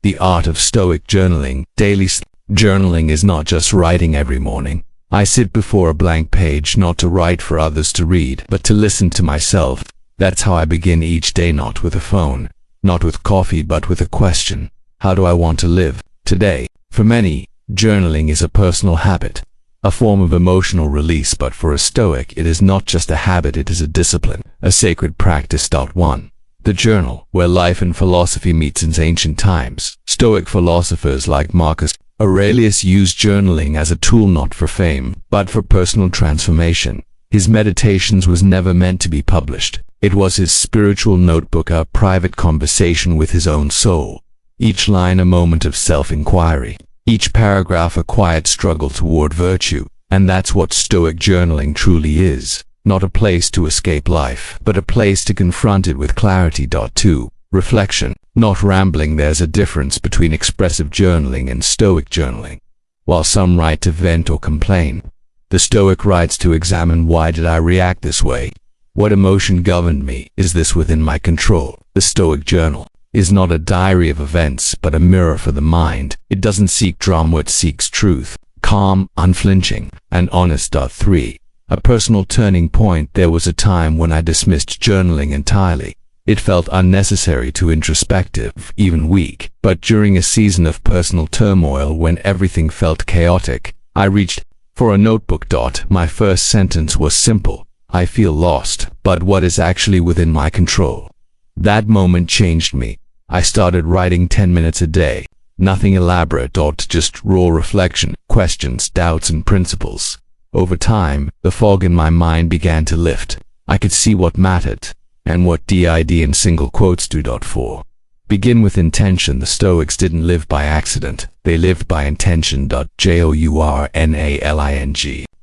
The art of Stoic journaling. Daily journaling is not just writing every morning. I sit before a blank page not to write for others to read, but to listen to myself. That's how I begin each day, not with a phone, not with coffee, but with a question. How do I want to live today? For many, journaling is a personal habit, a form of emotional release, but for a Stoic it is not just a habit, it is a discipline, a sacred practice. 1. The journal, where life and philosophy meet. Since ancient times, Stoic philosophers like Marcus Aurelius used journaling as a tool not for fame, but for personal transformation. His meditations was never meant to be published. It was his spiritual notebook, a private conversation with his own soul. Each line a moment of self-inquiry, each paragraph a quiet struggle toward virtue. And that's what Stoic journaling truly is. Not a place to escape life, but a place to confront it with clarity. 2. Reflection, not rambling. There's a difference between expressive journaling and Stoic journaling. While some write to vent or complain, the Stoic writes to examine, why did I react this way? What emotion governed me? Is this within my control? The Stoic journal is not a diary of events, but a mirror for the mind. It doesn't seek drama, it seeks truth, calm, unflinching, and honest. 3. A personal turning point. There was a time when I dismissed journaling entirely. It felt unnecessary, too introspective, even weak. But during a season of personal turmoil, when everything felt chaotic, I reached for a notebook. My first sentence was simple: I feel lost, but what is actually within my control? That moment changed me. I started writing 10 minutes a day. Nothing elaborate, just raw reflection, questions, doubts, and principles. Over time, the fog in my mind began to lift. I could see what mattered, and what did in single quotes. 4. Begin with intention. The Stoics didn't live by accident. They lived by intention. Journaling.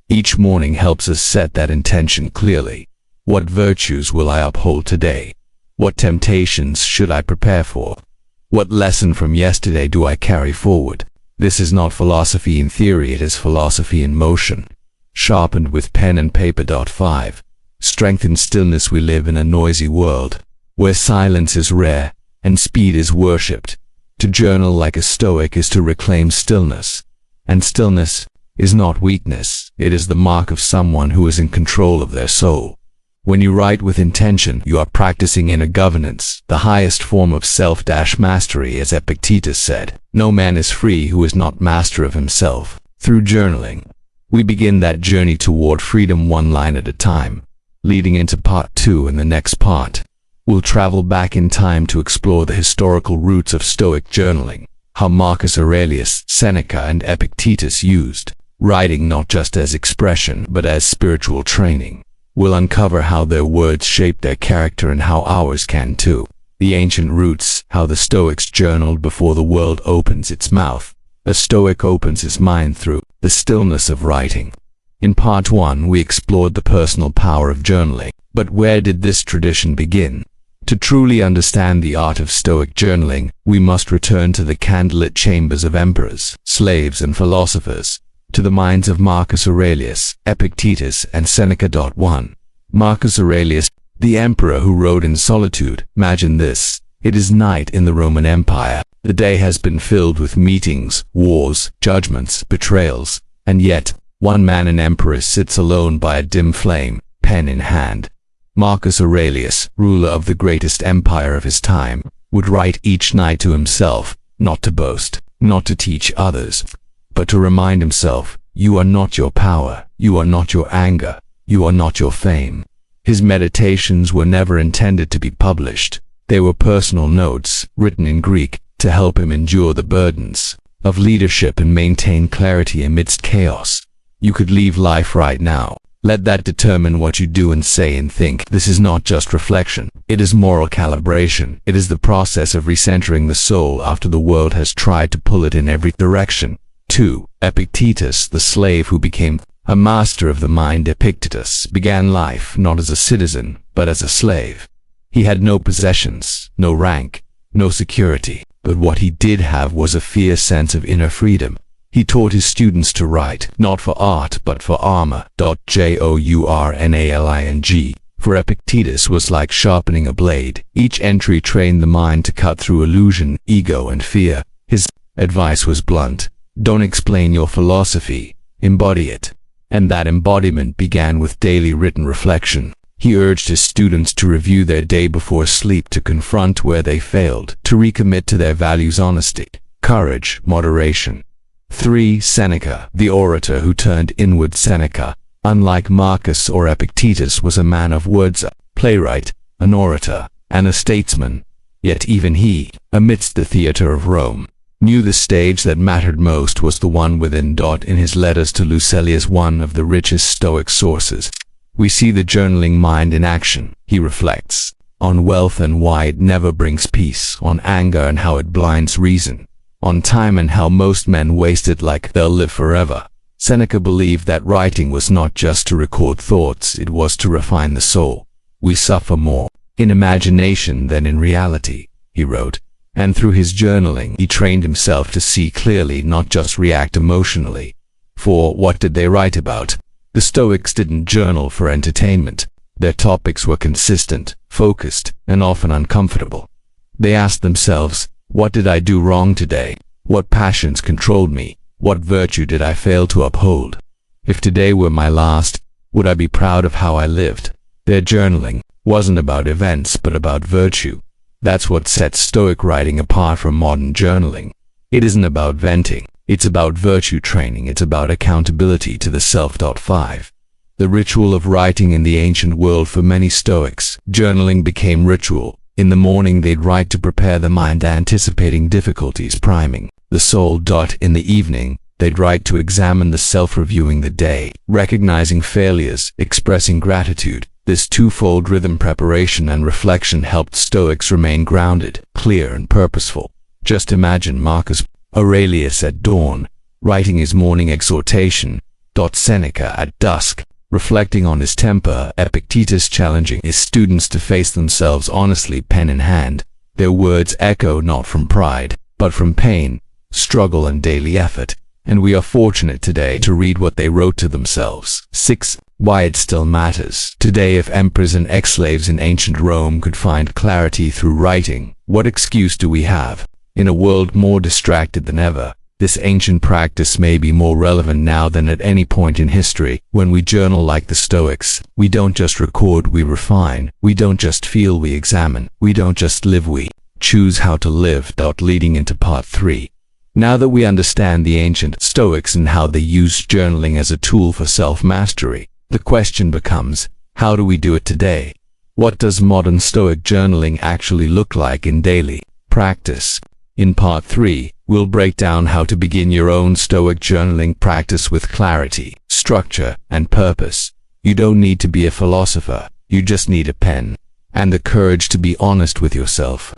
Each morning helps us set that intention clearly. What virtues will I uphold today? What temptations should I prepare for? What lesson from yesterday do I carry forward? This is not philosophy in theory, it is philosophy in motion, sharpened with pen and paper. 5. Strength in stillness. We live in a noisy world, where silence is rare and speed is worshipped. To journal like a Stoic is to reclaim stillness. And stillness is not weakness, it is the mark of someone who is in control of their soul. When you write with intention, you are practicing inner governance, the highest form of self-mastery. As Epictetus said, no man is free who is not master of himself. Through journaling, we begin that journey toward freedom, one line at a time. Leading into part 2, in the next part, we'll travel back in time to explore the historical roots of Stoic journaling, how Marcus Aurelius, Seneca, and Epictetus used writing not just as expression, but as spiritual training. We'll uncover how their words shaped their character and how ours can too. The ancient roots, how the Stoics journaled before the world opens its mouth. A Stoic opens his mind through the stillness of writing. In part 1, we explored the personal power of journaling. But where did this tradition begin? To truly understand the art of Stoic journaling, we must return to the candlelit chambers of emperors, slaves, and philosophers, to the minds of Marcus Aurelius, Epictetus, and Seneca. 1. Marcus Aurelius, the emperor who rode in solitude. Imagine this. It is night in the Roman Empire. The day has been filled with meetings, wars, judgments, betrayals, and yet, one man, an emperor, sits alone by a dim flame, pen in hand. Marcus Aurelius, ruler of the greatest empire of his time, would write each night to himself, not to boast, not to teach others, but to remind himself, you are not your power, you are not your anger, you are not your fame. His meditations were never intended to be published. They were personal notes, written in Greek, to help him endure the burdens of leadership and maintain clarity amidst chaos. You could leave life right now. Let that determine what you do and say and think. This is not just reflection. It is moral calibration. It is the process of recentering the soul after the world has tried to pull it in every direction. 2. Epictetus, the slave who became a master of the mind. Epictetus began life not as a citizen, but as a slave. He had no possessions, no rank, no security, but what he did have was a fierce sense of inner freedom. He taught his students to write, not for art, but for armor. Journaling. For Epictetus was like sharpening a blade. Each entry trained the mind to cut through illusion, ego, and fear. His advice was blunt. Don't explain your philosophy, embody it. And that embodiment began with daily written reflection. He urged his students to review their day before sleep, to confront where they failed, to recommit to their values: honesty, courage, moderation. 3. Seneca, the orator who turned inward. Seneca, unlike Marcus or Epictetus, was a man of words, a playwright, an orator, and a statesman. Yet even he, amidst the theater of Rome, knew the stage that mattered most was the one within. In his letters to Lucilius, one of the richest Stoic sources, we see the journaling mind in action. He reflects on wealth and why it never brings peace, on anger and how it blinds reason, on time and how most men waste it like they'll live forever. Seneca believed that writing was not just to record thoughts, it was to refine the soul. We suffer more in imagination than in reality, he wrote, and through his journaling he trained himself to see clearly, not just react emotionally. For what did they write about? The Stoics didn't journal for entertainment. Their topics were consistent, focused, and often uncomfortable. They asked themselves, what did I do wrong today? What passions controlled me? What virtue did I fail to uphold? If today were my last, would I be proud of how I lived? Their journaling wasn't about events but about virtue. That's what sets Stoic writing apart from modern journaling. It isn't about venting, it's about virtue training, it's about accountability to the self. 5. The ritual of writing. In the ancient world, for many Stoics, journaling became ritual. In the morning they'd write to prepare the mind, anticipating difficulties, priming the soul. In the evening, they'd write to examine the self, reviewing the day, recognizing failures, expressing gratitude. This twofold rhythm, preparation and reflection, helped Stoics remain grounded, clear and purposeful. Just imagine Marcus Aurelius at dawn, writing his morning exhortation. Seneca at dusk, reflecting on his temper. Epictetus challenging his students to face themselves honestly, pen in hand. Their words echo not from pride, but from pain, struggle and daily effort. And we are fortunate today to read what they wrote to themselves. 6. Why it still matters. Today, if emperors and ex-slaves in ancient Rome could find clarity through writing, what excuse do we have? In a world more distracted than ever, this ancient practice may be more relevant now than at any point in history. When we journal like the Stoics, we don't just record, we refine. We don't just feel, we examine. We don't just live, we choose how to live. Leading into part 3. Now that we understand the ancient Stoics and how they used journaling as a tool for self-mastery, the question becomes, how do we do it today? What does modern Stoic journaling actually look like in daily practice? In part 3, we'll break down how to begin your own Stoic journaling practice with clarity, structure, and purpose. You don't need to be a philosopher, you just need a pen and the courage to be honest with yourself.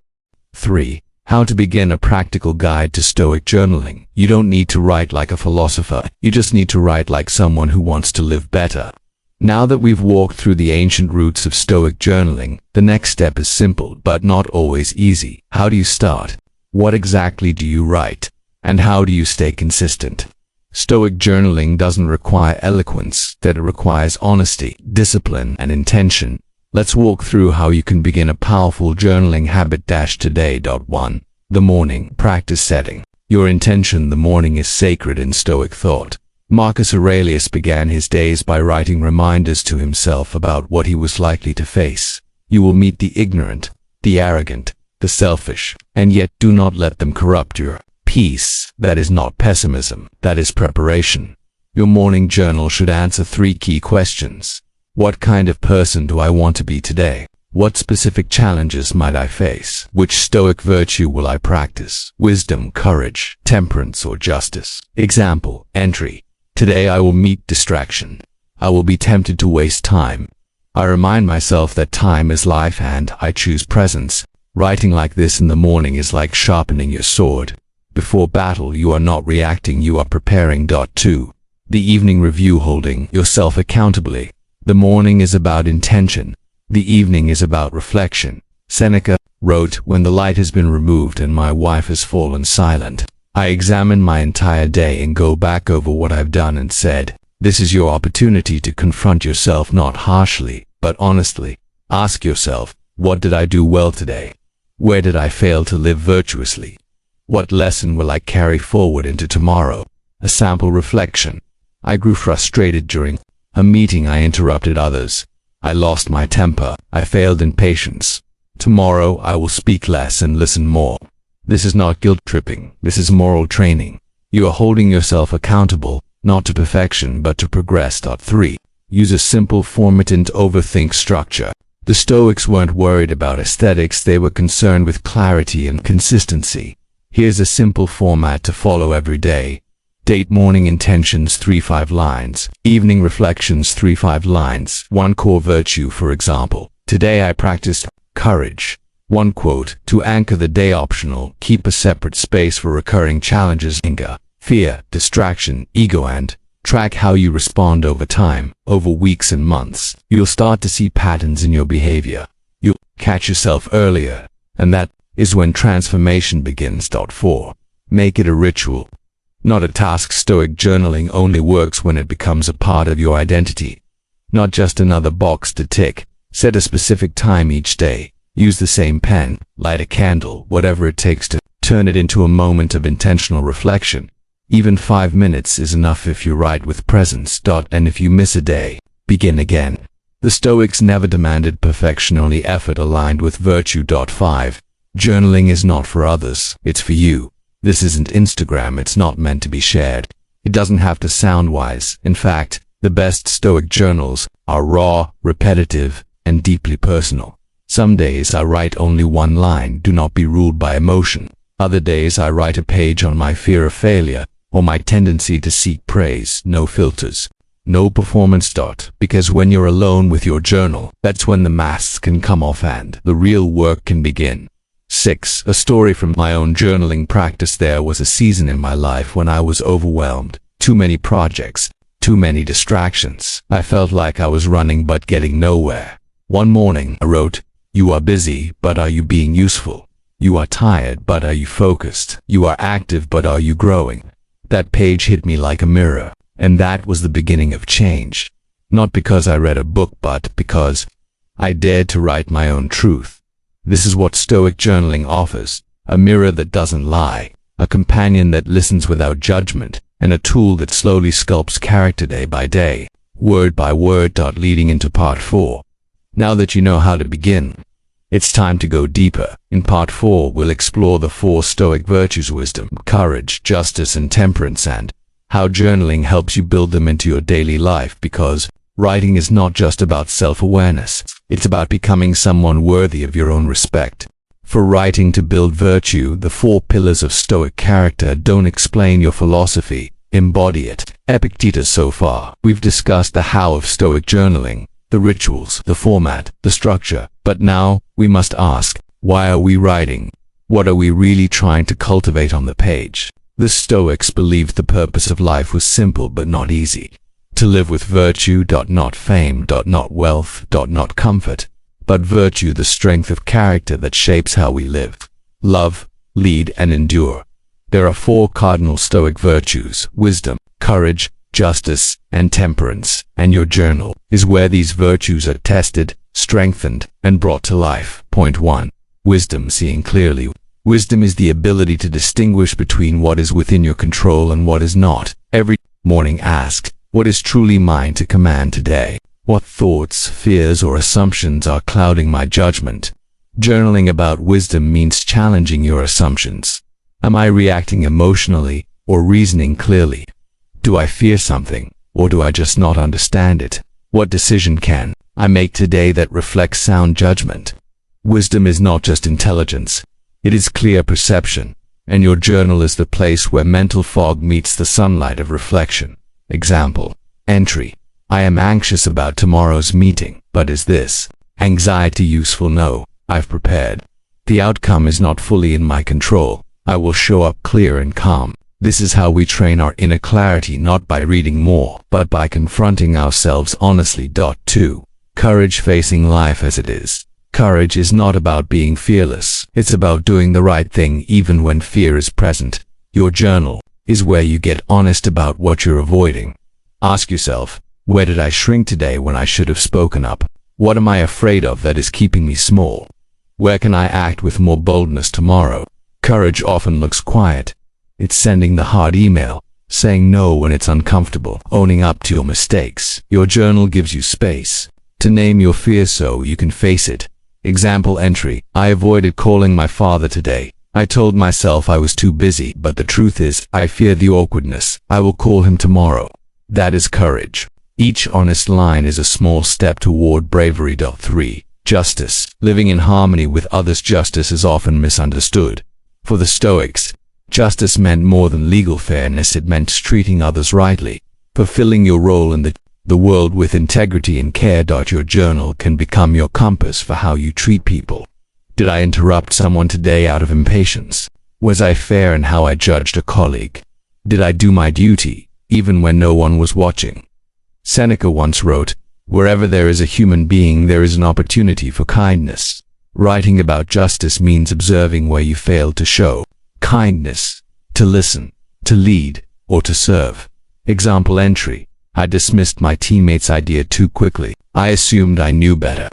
3. How to begin a practical guide to Stoic journaling. You don't need to write like a philosopher, you just need to write like someone who wants to live better. Now that we've walked through the ancient roots of Stoic journaling, the next step is simple but not always easy. How do you start? What exactly do you write? And how do you stay consistent? Stoic journaling doesn't require eloquence, that it requires honesty, discipline, and intention. Let's walk through how you can begin a powerful journaling habit. Today. 1. The morning practice setting. Your intention. The morning is sacred in Stoic thought. Marcus Aurelius began his days by writing reminders to himself about what he was likely to face. You will meet the ignorant, the arrogant, the selfish, and yet do not let them corrupt your peace. That is not pessimism, that is preparation. Your morning journal should answer 3 key questions. What kind of person do I want to be today? What specific challenges might I face? Which Stoic virtue will I practice? Wisdom, courage, temperance, or justice? Example, entry. Today I will meet distraction. I will be tempted to waste time. I remind myself that time is life and I choose presence. Writing like this in the morning is like sharpening your sword. Before battle, you are not reacting, you are preparing. 2. The evening review. Holding yourself accountably. The morning is about intention. The evening is about reflection. Seneca wrote, when the light has been removed and my wife has fallen silent, I examine my entire day and go back over what I've done and said. This is your opportunity to confront yourself, not harshly, but honestly. Ask yourself, what did I do well today? Where did I fail to live virtuously? What lesson will I carry forward into tomorrow? A sample reflection. I grew frustrated during a meeting. I interrupted others. I lost my temper. I failed in patience. Tomorrow I will speak less and listen more. This is not guilt tripping. This is moral training. You are holding yourself accountable, not to perfection but to progress. 3. Use a simple format. Didn't overthink structure. The Stoics weren't worried about aesthetics. They were concerned with clarity and consistency. Here's a simple format to follow every day. Date: morning intentions 3-5 lines, evening reflections 3-5 lines. One core virtue, for example. Today I practiced courage. One quote to anchor the day. Optional: keep a separate space for recurring challenges: anger, fear, distraction, ego, and track how you respond over time, over weeks and months. You'll start to see patterns in your behavior. You'll catch yourself earlier, and that is when transformation begins. 4. Make it a ritual, not a task. Stoic journaling only works when it becomes a part of your identity, not just another box to tick. Set a specific time each day. Use the same pen, light a candle, whatever it takes to turn it into a moment of intentional reflection. Even 5 minutes is enough if you write with presence. And if you miss a day, begin again. The Stoics never demanded perfection, only effort aligned with virtue. 5. Journaling is not for others, it's for you. This isn't Instagram. It's not meant to be shared. It doesn't have to sound wise. In fact, the best Stoic journals are raw, repetitive, and deeply personal. Some days I write only one line. Do not be ruled by emotion. Other days I write a page on my fear of failure or my tendency to seek praise. No filters, no performance. Because when you're alone with your journal, that's when the masks can come off and the real work can begin. 6. A story from my own journaling practice. There was a season in my life when I was overwhelmed. Too many projects, too many distractions. I felt like I was running but getting nowhere. One morning I wrote, "You are busy, but are you being useful? You are tired, but are you focused? You are active, but are you growing?" That page hit me like a mirror, and that was the beginning of change. Not because I read a book, but because I dared to write my own truth. This is what Stoic journaling offers: a mirror that doesn't lie, a companion that listens without judgment, and a tool that slowly sculpts character day by day, word by word. Leading into part 4. Now that you know how to begin, it's time to go deeper. In part 4, we'll explore the 4 Stoic virtues: wisdom, courage, justice, and temperance, and how journaling helps you build them into your daily life. Because writing is not just about self-awareness, it's about becoming someone worthy of your own respect. For writing to build virtue, the 4 pillars of Stoic character. Don't explain your philosophy, embody it. Epictetus. So far, we've discussed the how of Stoic journaling, the rituals, the format, the structure. But now, we must ask, why are we writing? What are we really trying to cultivate on the page? The Stoics believed the purpose of life was simple but not easy. To live with virtue, not fame, not wealth, not comfort, but virtue, the strength of character that shapes how we live, love, lead, and endure. There are 4 cardinal Stoic virtues: wisdom, courage, justice, and temperance, and your journal is where these virtues are tested, strengthened, and brought to life. Point 1. Wisdom, seeing clearly. Wisdom is the ability to distinguish between what is within your control and what is not. Every morning ask, what is truly mine to command today? What thoughts, fears, or assumptions are clouding my judgment? Journaling about wisdom means challenging your assumptions. Am I reacting emotionally or reasoning clearly? Do I fear something, or do I just not understand it? What decision can I make today that reflects sound judgment? Wisdom is not just intelligence, it is clear perception, and your journal is the place where mental fog meets the sunlight of reflection. Example. Entry. I am anxious about tomorrow's meeting, but is this anxiety useful? No, I've prepared. The outcome is not fully in my control. I will show up clear and calm. This is how we train our inner clarity, not by reading more, but by confronting ourselves honestly. 2. Courage, facing life as it is. Courage is not about being fearless. It's about doing the right thing even when fear is present. Your journal is where you get honest about what you're avoiding. Ask yourself, where did I shrink today when I should have spoken up? What am I afraid of that is keeping me small? Where can I act with more boldness tomorrow? Courage often looks quiet. It's sending the hard email, saying no when it's uncomfortable, owning up to your mistakes. Your journal gives you space to name your fear so you can face it. Example entry: I avoided calling my father today. I told myself I was too busy, but the truth is, I fear the awkwardness. I will call him tomorrow. That is courage. Each honest line is a small step toward bravery. 3. Justice. Living in harmony with others. Justice is often misunderstood. For the Stoics, justice meant more than legal fairness. It meant treating others rightly, fulfilling your role in the world with integrity and care. Your journal can become your compass for how you treat people. Did I interrupt someone today out of impatience? Was I fair in how I judged a colleague? Did I do my duty, even when no one was watching? Seneca once wrote, "Wherever there is a human being, there is an opportunity for kindness." Writing about justice means observing where you failed to show kindness, to listen, to lead, or to serve. Example entry: I dismissed my teammate's idea too quickly. I assumed I knew better.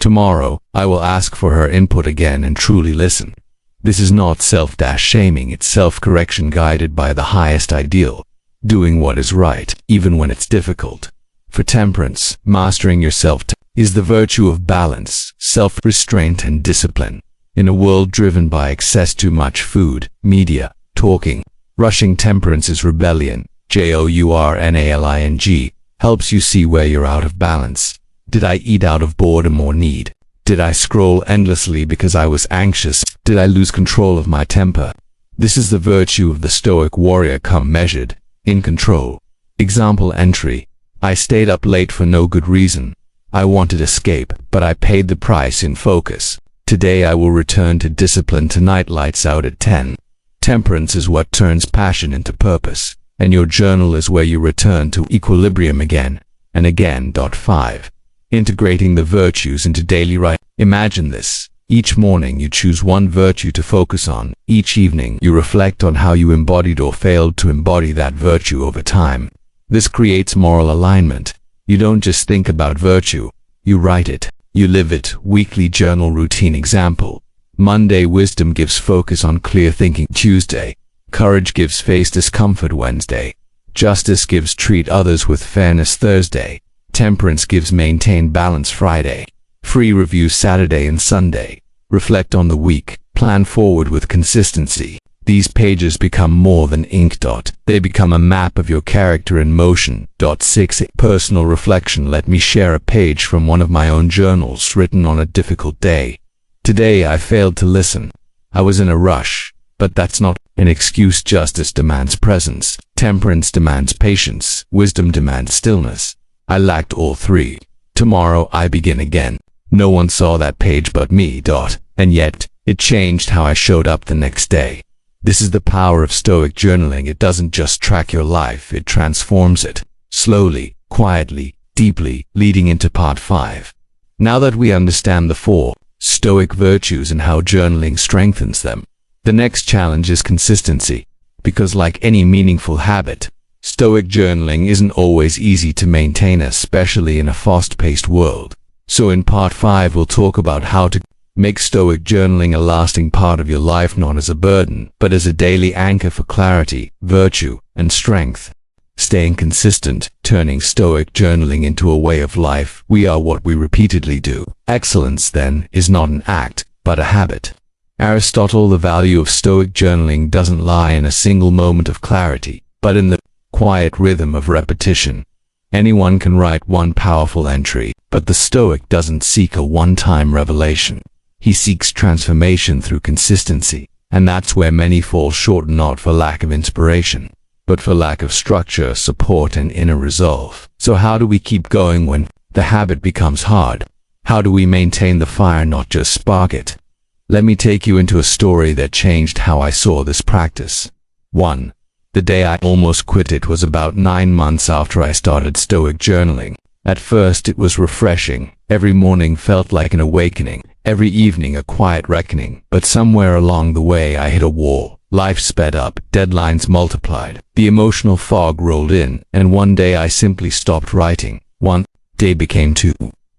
Tomorrow, I will ask for her input again and truly listen. This is not self-shaming, it's self-correction guided by the highest ideal, doing what is right, even when it's difficult. For temperance, mastering yourself is the virtue of balance, self-restraint and discipline. In a world driven by excess, too much food, media, talking, rushing, temperance is rebellion. Journaling helps you see where you're out of balance. Did I eat out of boredom or need? Did I scroll endlessly because I was anxious? Did I lose control of my temper? This is the virtue of the Stoic warrior, come measured, in control. Example entry: I stayed up late for no good reason. I wanted escape, but I paid the price in focus. Today I will return to discipline. Tonight lights out at 10. Temperance is what turns passion into purpose, and your journal is where you return to equilibrium again and again. 5. Integrating the virtues into daily life. Imagine this. Each morning you choose one virtue to focus on. Each evening you reflect on how you embodied or failed to embody that virtue over time. This creates moral alignment. You don't just think about virtue, you write it, you live it. Weekly journal routine. Example: Monday, wisdom gives focus on clear thinking. Tuesday, courage gives face discomfort. Wednesday, justice gives treat others with fairness. Thursday, temperance gives maintain balance. Friday, free review. Saturday and Sunday, reflect on the week, plan forward with consistency. These pages become more than ink. They become a map of your character in motion. 6. Personal reflection. Let me share a page from one of my own journals written on a difficult day. Today I failed to listen. I was in a rush, but that's not an excuse. Justice demands presence. Temperance demands patience. Wisdom demands stillness. I lacked all three. Tomorrow I begin again. No one saw that page but me. And yet, it changed how I showed up the next day. This is the power of Stoic journaling. It doesn't just track your life, it transforms it. Slowly, quietly, deeply, leading into part 5. Now that we understand the 4 Stoic virtues and how journaling strengthens them, the next challenge is consistency. Because like any meaningful habit, Stoic journaling isn't always easy to maintain, especially in a fast-paced world. So in part 5 we'll talk about how to make Stoic journaling a lasting part of your life, not as a burden, but as a daily anchor for clarity, virtue, and strength. Staying consistent, turning Stoic journaling into a way of life. We are what we repeatedly do. Excellence, then, is not an act, but a habit. Aristotle: the value of Stoic journaling doesn't lie in a single moment of clarity, but in the quiet rhythm of repetition. Anyone can write one powerful entry, but the Stoic doesn't seek a one-time revelation. He seeks transformation through consistency, and that's where many fall short, not for lack of inspiration, but for lack of structure, support, and inner resolve. So how do we keep going when the habit becomes hard? How do we maintain the fire, not just spark it? Let me take you into a story that changed how I saw this practice. 1. The day I almost quit. It was about 9 months after I started Stoic journaling. At first it was refreshing. Every morning felt like an awakening, every evening a quiet reckoning. But somewhere along the way I hit a wall. Life sped up, deadlines multiplied, the emotional fog rolled in, and one day I simply stopped writing. 1 day became 2.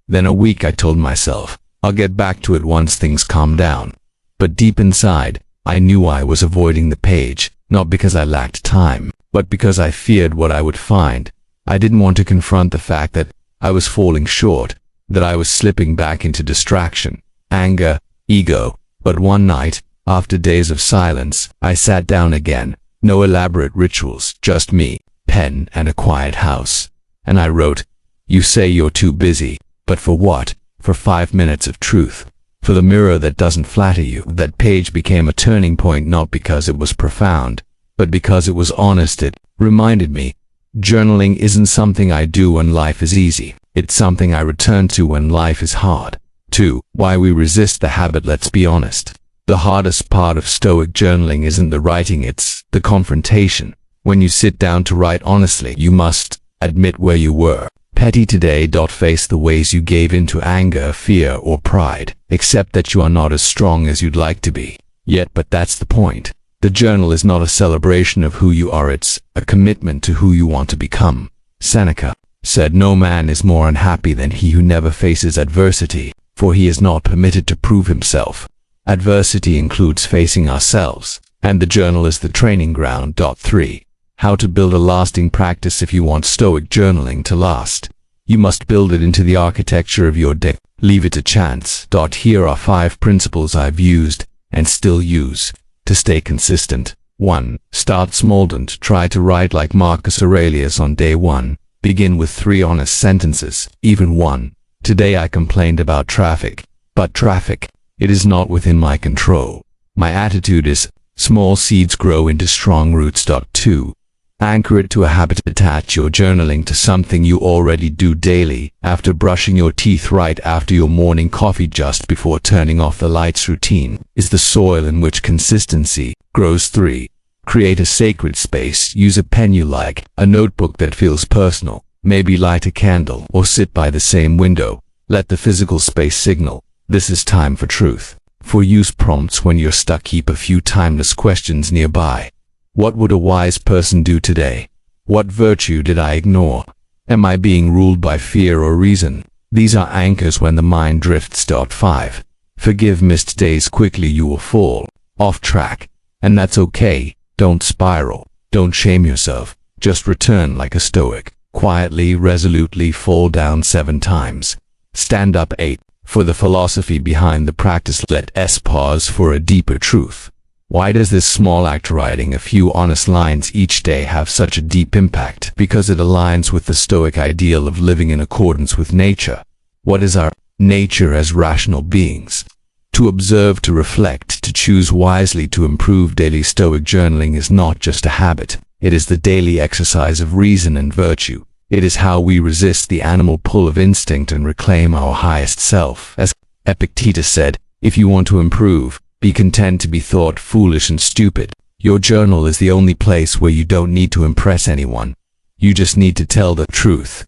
Then a week. I told myself, I'll get back to it once things calm down. But deep inside, I knew I was avoiding the page, not because I lacked time, but because I feared what I would find. I didn't want to confront the fact that I was falling short, that I was slipping back into distraction, anger, ego. But one night, after days of silence, I sat down again. No elaborate rituals, just me, pen, and a quiet house. And I wrote, "You say you're too busy, but for what? For 5 minutes of truth. For the mirror that doesn't flatter you." That page became a turning point, not because it was profound, but because it was honest. It reminded me, journaling isn't something I do when life is easy. It's something I return to when life is hard. 2. Why we resist the habit. Let's be honest. The hardest part of Stoic journaling isn't the writing, it's the confrontation. When you sit down to write honestly, you must admit where you were petty today. Face the ways you gave in to anger, fear, or pride. Accept that you are not as strong as you'd like to be. Yet, but that's the point. The journal is not a celebration of who you are, it's a commitment to who you want to become. Seneca said, "No man is more unhappy than he who never faces adversity, for he is not permitted to prove himself." Adversity includes facing ourselves, and the journal is the training ground. 3. How to build a lasting practice. If you want Stoic journaling to last, you must build it into the architecture of your day. Leave it to chance. Here are 5 principles I've used, and still use, to stay consistent. 1. Start small. Don't try to write like Marcus Aurelius on day 1. Begin with 3 honest sentences, even 1. Today I complained about traffic, but traffic, it is not within my control. My attitude is, small seeds grow into strong roots. 2. Anchor it to a habit. Attach your journaling to something you already do daily, after brushing your teeth, right after your morning coffee, just before turning off the lights. Routine is the soil in which consistency grows. 3. Create a sacred space. Use a pen you like, a notebook that feels personal. Maybe light a candle or sit by the same window. Let the physical space signal, this is time for truth. For use prompts when you're stuck. Keep a few timeless questions nearby. What would a wise person do today? What virtue did I ignore? Am I being ruled by fear or reason? These are anchors when the mind drifts. 5. Forgive missed days. Quickly you will fall off track, and that's okay. Don't spiral. Don't shame yourself. Just return like a Stoic. Quietly, resolutely fall down 7 times. Stand up 8. For the philosophy behind the practice. Let us pause for a deeper truth. Why does this small act, writing a few honest lines each day, have such a deep impact? Because it aligns with the Stoic ideal of living in accordance with nature. What is our nature as rational beings? To observe, to reflect, to choose wisely, to improve. Daily Stoic journaling is not just a habit. It is the daily exercise of reason and virtue. It is how we resist the animal pull of instinct and reclaim our highest self. As Epictetus said, if you want to improve, be content to be thought foolish and stupid. Your journal is the only place where you don't need to impress anyone. You just need to tell the truth.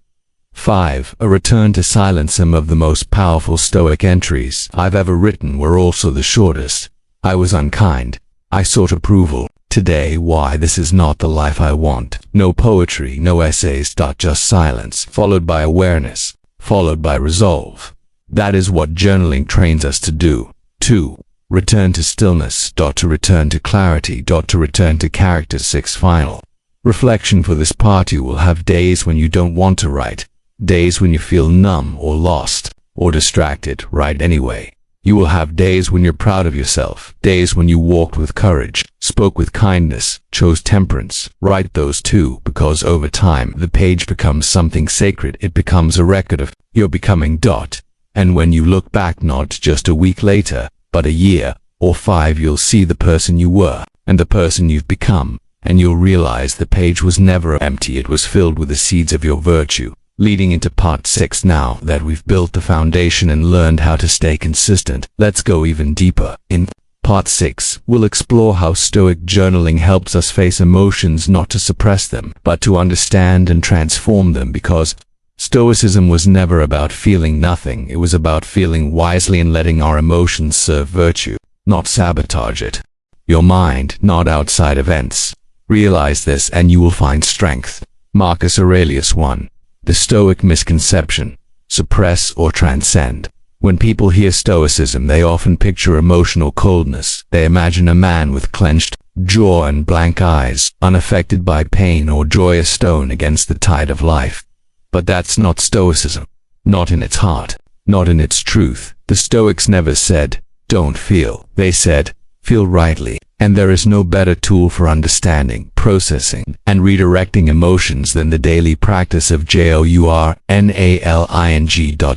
5. A return to silence. Some of the most powerful Stoic entries I've ever written were also the shortest. I was unkind. I sought approval. Today, why this is not the life I want. No poetry, no essays. Just silence, followed by awareness, followed by resolve. That is what journaling trains us to do. 2. Return to stillness. To return to clarity. To return to character. 6. Final reflection. For this part, you will have days when you don't want to write, days when you feel numb or lost or distracted. Write anyway. You will have days when you're proud of yourself, days when you walked with courage, spoke with kindness, chose temperance. Write those too, because over time the page becomes something sacred. It becomes a record of your becoming. And when you look back, not just a week later, but a year or 5, you'll see the person you were and the person you've become, and you'll realize the page was never empty. It was filled with the seeds of your virtue. Leading into part 6. Now that we've built the foundation and learned how to stay consistent, let's go even deeper. In part 6, we'll explore how Stoic journaling helps us face emotions, not to suppress them, but to understand and transform them, because Stoicism was never about feeling nothing. It was about feeling wisely and letting our emotions serve virtue, not sabotage it. Your mind, not outside events. Realize this and you will find strength. Marcus Aurelius. 1. The Stoic misconception. Suppress or transcend. When people hear Stoicism, they often picture emotional coldness. They imagine a man with clenched jaw and blank eyes, unaffected by pain or joy, a stone against the tide of life. But that's not Stoicism. Not in its heart. Not in its truth. The Stoics never said, "Don't feel." They said, "Feel rightly." And there is no better tool for understanding, processing, and redirecting emotions than the daily practice of journaling.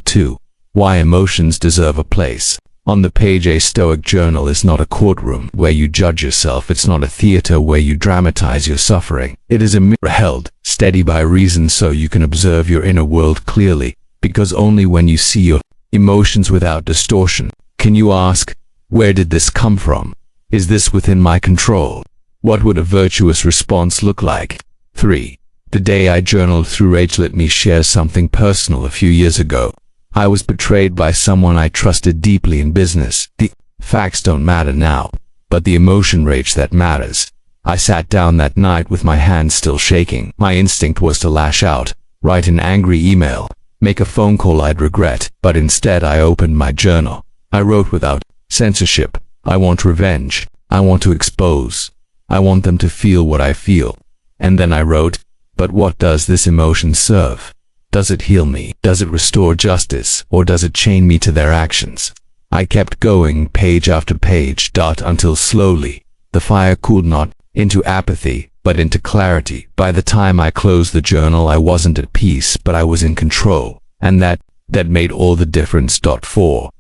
2. Why emotions deserve a place. On the page, a Stoic journal is not a courtroom where you judge yourself. It's not a theater where you dramatize your suffering. It is a mirror held steady by reason so you can observe your inner world clearly, because only when you see your emotions without distortion can you ask, where did this come from? Is this within my control? What would a virtuous response look like? 3. The day I journaled through rage. Let me share something personal. A few years ago, I was betrayed by someone I trusted deeply in business. The facts don't matter now, but the emotion rage that matters. I sat down that night with my hands still shaking. My instinct was to lash out, write an angry email, make a phone call I'd regret, but instead I opened my journal. I wrote without censorship. I want revenge. I want to expose. I want them to feel what I feel. And then I wrote, but what does this emotion serve? Does it heal me? Does it restore justice? Or does it chain me to their actions? I kept going, page after page, until slowly, the fire cooled not into apathy, but into clarity. By the time I closed the journal, I wasn't at peace, but I was in control. And that made all the difference. 4.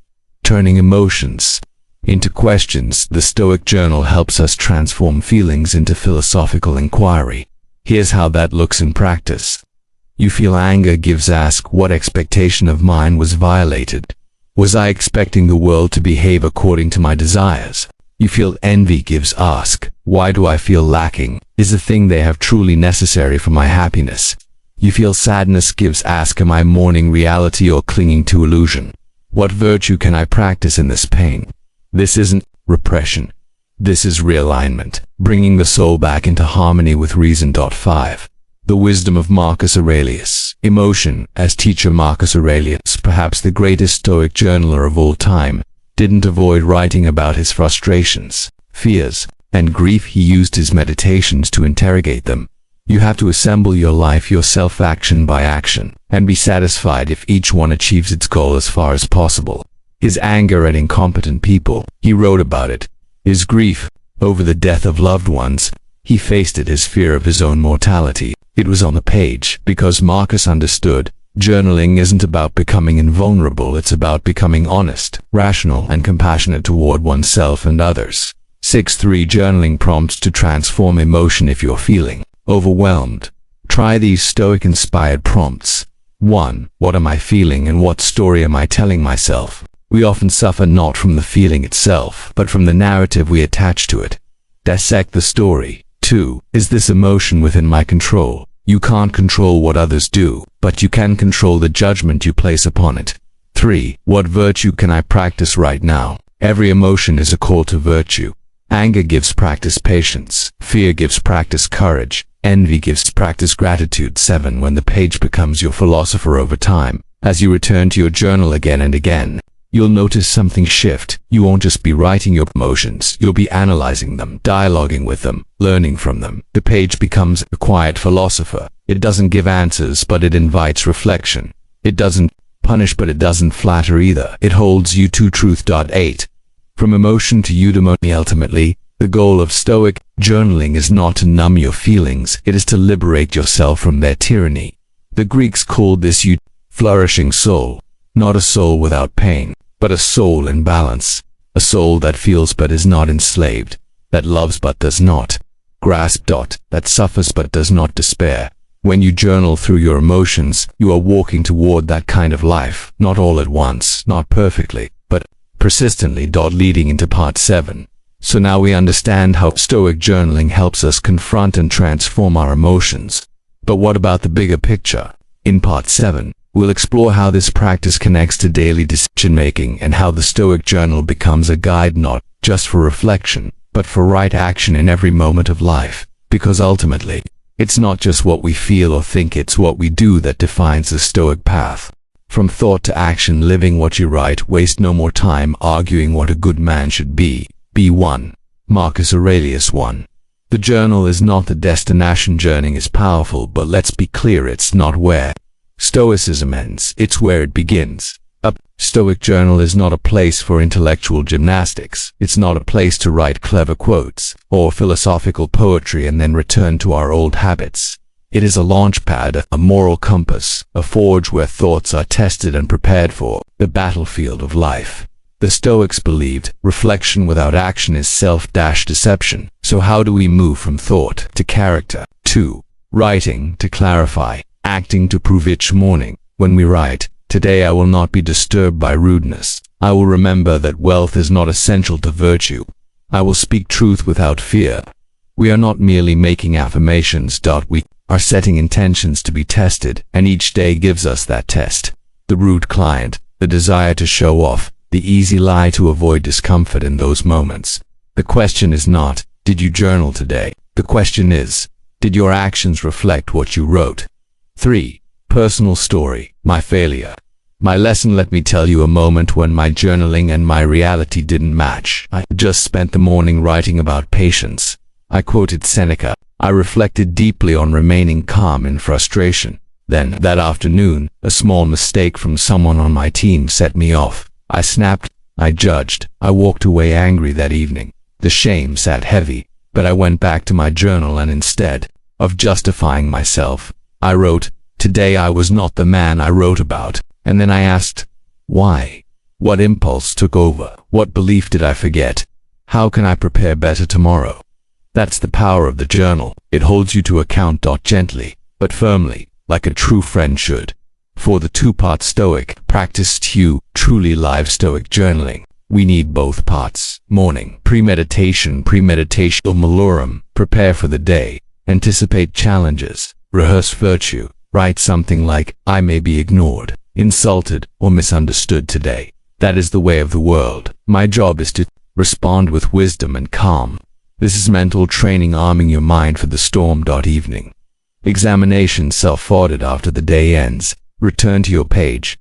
Turning emotions into questions. The Stoic journal helps us transform feelings into philosophical inquiry. Here's how that looks in practice. You feel anger. Ask, what expectation of mine was violated? Was I expecting the world to behave according to my desires? You feel envy. Ask, why do I feel lacking? Is the thing they have truly necessary for my happiness? You feel sadness. Ask, am I mourning reality or clinging to illusion? What virtue can I practice in this pain? This isn't repression. This is realignment, bringing the soul back into harmony with reason. 5. The wisdom of Marcus Aurelius. Emotion. As teacher Marcus Aurelius, perhaps the greatest Stoic journaler of all time, didn't avoid writing about his frustrations, fears, and grief. He used his meditations to interrogate them. You have to assemble your life yourself, action by action, and be satisfied if each one achieves its goal as far as possible. His anger at incompetent people, he wrote about it. His grief over the death of loved ones, he faced it. His fear of his own mortality, it was on the page, because Marcus understood, journaling isn't about becoming invulnerable, it's about becoming honest, rational, and compassionate toward oneself and others. 6. 3 journaling prompts to transform emotion. If you're feeling overwhelmed, try these Stoic-inspired prompts. 1. What am I feeling and what story am I telling myself? We often suffer not from the feeling itself, but from the narrative we attach to it. Dissect the story. 2. Is this emotion within my control? You can't control what others do, but you can control the judgment you place upon it. 3. What virtue can I practice right now? Every emotion is a call to virtue. Anger gives practice patience. Fear gives practice courage. Envy gives practice gratitude. 7. When the page becomes your philosopher over time, as you return to your journal again and again, you'll notice something shift. You won't just be writing your emotions, you'll be analyzing them, dialoguing with them, learning from them. The page becomes a quiet philosopher. It doesn't give answers, but it invites reflection. It doesn't punish, but it doesn't flatter either. It holds you to truth. 8. From emotion to eudaimonia. Ultimately, the goal of Stoic journaling is not to numb your feelings, it is to liberate yourself from their tyranny. The Greeks called this flourishing soul, not a soul without pain, but a soul in balance, a soul that feels but is not enslaved, that loves but does not grasp. That suffers but does not despair. When you journal through your emotions, you are walking toward that kind of life, not all at once, not perfectly, but persistently. Leading into part 7. So now we understand how Stoic journaling helps us confront and transform our emotions. But what about the bigger picture? In part 7, we'll explore how this practice connects to daily decision-making and how the Stoic journal becomes a guide not just for reflection, but for right action in every moment of life. Because ultimately, it's not just what we feel or think, it's what we do that defines the Stoic path. From thought to action, living what you write. Waste no more time arguing what a good man should be. Be one. Marcus Aurelius 1. The journal is not the destination. Journeying is powerful, but let's be clear, it's not where Stoicism ends, it's where it begins. A Stoic journal is not a place for intellectual gymnastics. It's not a place to write clever quotes or philosophical poetry and then return to our old habits. It is a launchpad, a moral compass, a forge where thoughts are tested and prepared for the battlefield of life. The Stoics believed reflection without action is self-deception. So how do we move from thought to character, to writing to clarify, acting to prove each morning? When we write, "Today I will not be disturbed by rudeness. I will remember that wealth is not essential to virtue. I will speak truth without fear." We are not merely making affirmations. We are setting intentions to be tested, and each day gives us that test. The rude client, the desire to show off, the easy lie to avoid discomfort in those moments. The question is not, did you journal today? The question is, did your actions reflect what you wrote? 3. Personal story. My failure. My lesson. Let me tell you a moment when my journaling and my reality didn't match. I just spent the morning writing about patience. I quoted Seneca. I reflected deeply on remaining calm in frustration. Then, that afternoon, a small mistake from someone on my team set me off. I snapped. I judged. I walked away angry that evening. The shame sat heavy, but I went back to my journal and instead of justifying myself, I wrote, "Today I was not the man I wrote about." And then I asked, why? What impulse took over? What belief did I forget? How can I prepare better tomorrow? That's the power of the journal. It holds you to account. Gently, but firmly, like a true friend should. For the two-part Stoic practiced you truly live Stoic journaling, we need both parts. Morning, premeditation malorum, prepare for the day, anticipate challenges, rehearse virtue. Write something like, "I may be ignored, insulted, or misunderstood today. That is the way of the world. My job is to respond with wisdom and calm." This is mental training, arming your mind for the storm. Evening. Examination, self-audit after the day ends. Return to your page.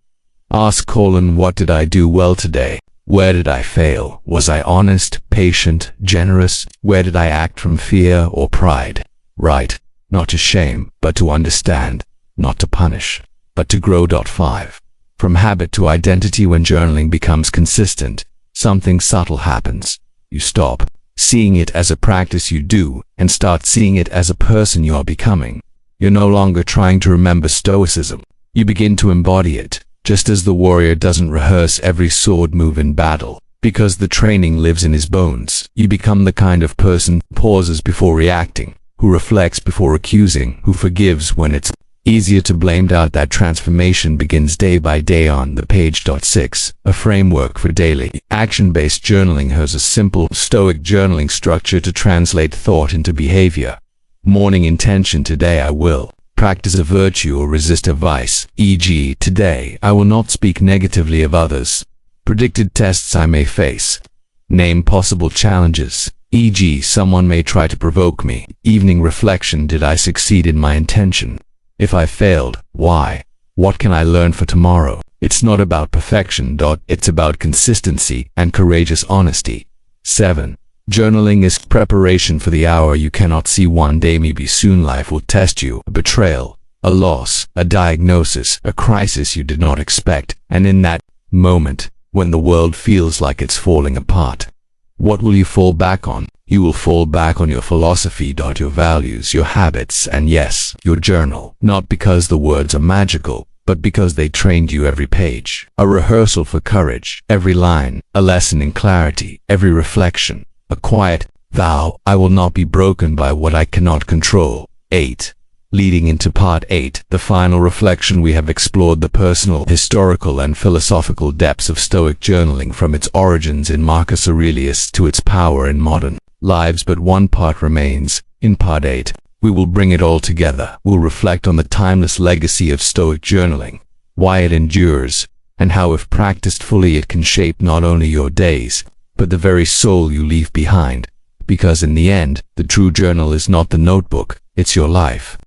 Ask: what did I do well today? Where did I fail? Was I honest, patient, generous? Where did I act from fear or pride? Write, not to shame, but to understand, not to punish, but to grow. 5. From habit to identity. When journaling becomes consistent, something subtle happens. You stop seeing it as a practice you do and start seeing it as a person you are becoming. You're no longer trying to remember Stoicism. You begin to embody it, just as the warrior doesn't rehearse every sword move in battle, because the training lives in his bones. You become the kind of person who pauses before reacting, who reflects before accusing, who forgives when it's easier to blame. That transformation begins day by day on the page. 6. A framework for daily action-based journaling has a simple Stoic journaling structure to translate thought into behavior. Morning intention: today I will practice a virtue or resist a vice, e.g., today I will not speak negatively of others. Predicted tests I may face. Name possible challenges, e.g., someone may try to provoke me. Evening reflection: did I succeed in my intention? If I failed, why? What can I learn for tomorrow? It's not about perfection. It's about consistency and courageous honesty. 7. Journaling is preparation for the hour you cannot see. One day, maybe soon, life will test you. A betrayal, a loss, a diagnosis, a crisis you did not expect. And in that moment, when the world feels like it's falling apart, what will you fall back on? You will fall back on your philosophy. Your values, your habits, and yes, your journal. Not because the words are magical, but because they trained you. Every page, a rehearsal for courage. Every line, a lesson in clarity. Every reflection, a quiet vow: I will not be broken by what I cannot control. 8. Leading into part 8, the final reflection, we have explored the personal, historical, and philosophical depths of Stoic journaling, from its origins in Marcus Aurelius to its power in modern lives. But one part remains. In part 8, we will bring it all together. We'll reflect on the timeless legacy of Stoic journaling, why it endures, and how, if practiced fully, it can shape not only your days, but the very soul you leave behind. Because in the end, the true journal is not the notebook, it's your life.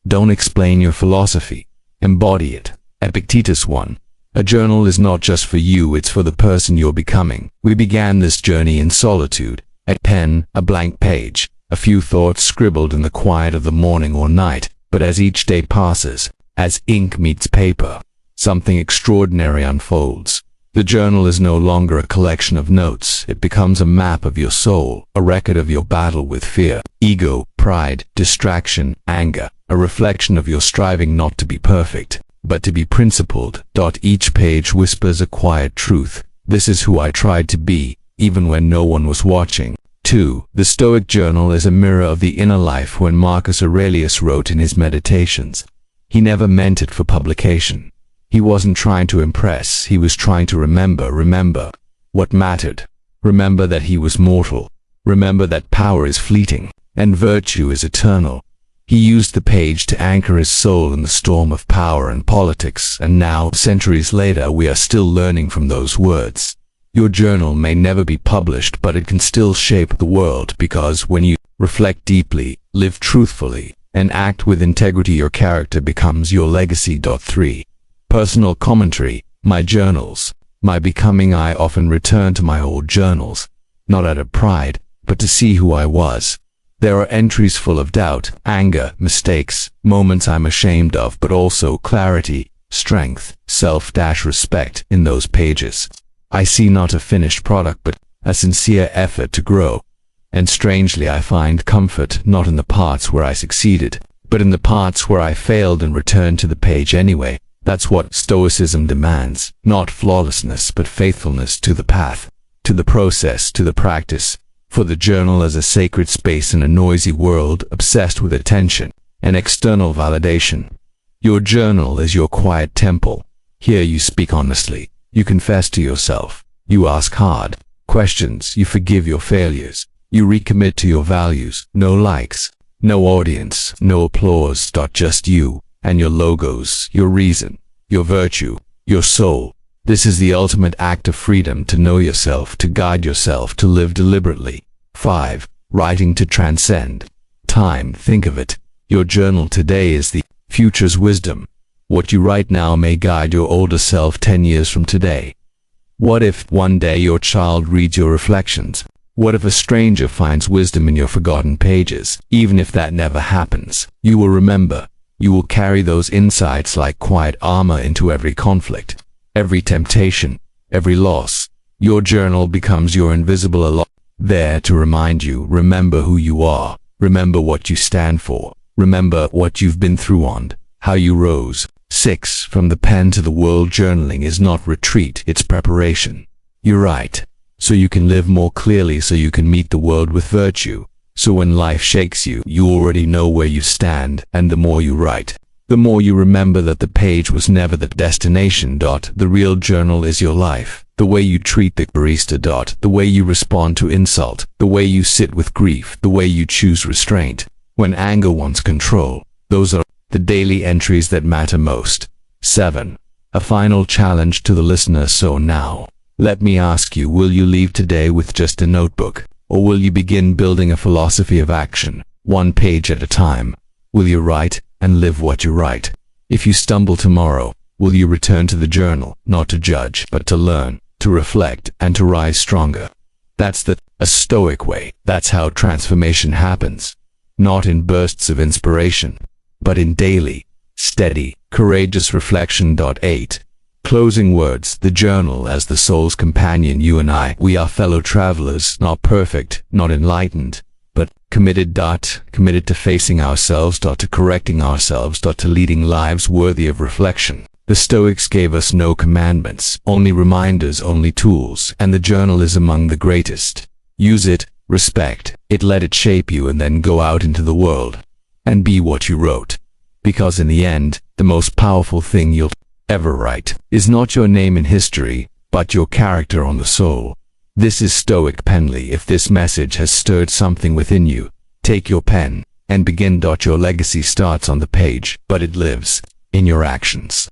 Don't explain your philosophy, embody it. Epictetus 1. A journal is not just for you, it's for the person you're becoming. We began this journey in solitude, a pen, a blank page, a few thoughts scribbled in the quiet of the morning or night. But as each day passes, as ink meets paper, something extraordinary unfolds. The journal is no longer a collection of notes. It becomes a map of your soul, a record of your battle with fear, ego, pride, distraction, anger, a reflection of your striving not to be perfect, but to be principled. Each page whispers a quiet truth. This is who I tried to be, even when no one was watching. 2. The Stoic journal is a mirror of the inner life. When Marcus Aurelius wrote in his Meditations, he never meant it for publication. He wasn't trying to impress, he was trying to remember what mattered. Remember that he was mortal. Remember that power is fleeting, and virtue is eternal. He used the page to anchor his soul in the storm of power and politics, and now, centuries later, we are still learning from those words. Your journal may never be published, but it can still shape the world, because when you reflect deeply, live truthfully, and act with integrity, your character becomes your legacy. 3. Personal commentary. My journals, my becoming. I often return to my old journals, not out of pride, but to see who I was. There are entries full of doubt, anger, mistakes, moments I'm ashamed of, but also clarity, strength, self-respect in those pages. I see not a finished product, but a sincere effort to grow. And strangely, I find comfort not in the parts where I succeeded, but in the parts where I failed, and return to the page anyway. That's what Stoicism demands, not flawlessness, but faithfulness to the path, to the process, to the practice. For the journal as a sacred space in a noisy world obsessed with attention and external validation. Your journal is your quiet temple. Here you speak honestly, you confess to yourself, you ask hard questions, you forgive your failures, you recommit to your values. No likes, no audience, no applause. Just you and your logos, your reason, your virtue, your soul. This is the ultimate act of freedom, to know yourself, to guide yourself, to live deliberately. 5. Writing to transcend time. Think of it. Your journal today is the future's wisdom. What you write now may guide your older self 10 years from today. What if one day your child reads your reflections? What if a stranger finds wisdom in your forgotten pages? Even if that never happens, you will remember. You will carry those insights like quiet armor into every conflict, every temptation, every loss. Your journal becomes your invisible ally, there to remind you. Remember who you are. Remember what you stand for. Remember what you've been through and how you rose. 6. From the pen to the world. Journaling is not retreat, it's preparation. You write so you can live more clearly, so you can meet the world with virtue. So when life shakes you, you already know where you stand, and the more you write, the more you remember that the page was never the destination. The real journal is your life. The way you treat the barista. The way you respond to insult. The way you sit with grief. The way you choose restraint when anger wants control. Those are the daily entries that matter most. 7. A final challenge to the listener. So now, let me ask you, will you leave today with just a notebook? Or will you begin building a philosophy of action, one page at a time? Will you write and live what you write? If you stumble tomorrow, will you return to the journal, not to judge, but to learn, to reflect, and to rise stronger? That's a Stoic way. That's how transformation happens. Not in bursts of inspiration, but in daily, steady, courageous reflection. 8. Closing words. The journal as the soul's companion. You and I, we are fellow travelers, not perfect, not enlightened, but committed. Committed to facing ourselves. To correcting ourselves. To leading lives worthy of reflection. The Stoics gave us no commandments, only reminders, only tools, and the journal is among the greatest. Use it, respect it, let it shape you, and then go out into the world and be what you wrote. Because in the end, the most powerful thing you'll ever write is not your name in history, but your character on the soul. This is Stoic Penglai. If this message has stirred something within you, take your pen and begin. Your legacy starts on the page, but it lives in your actions.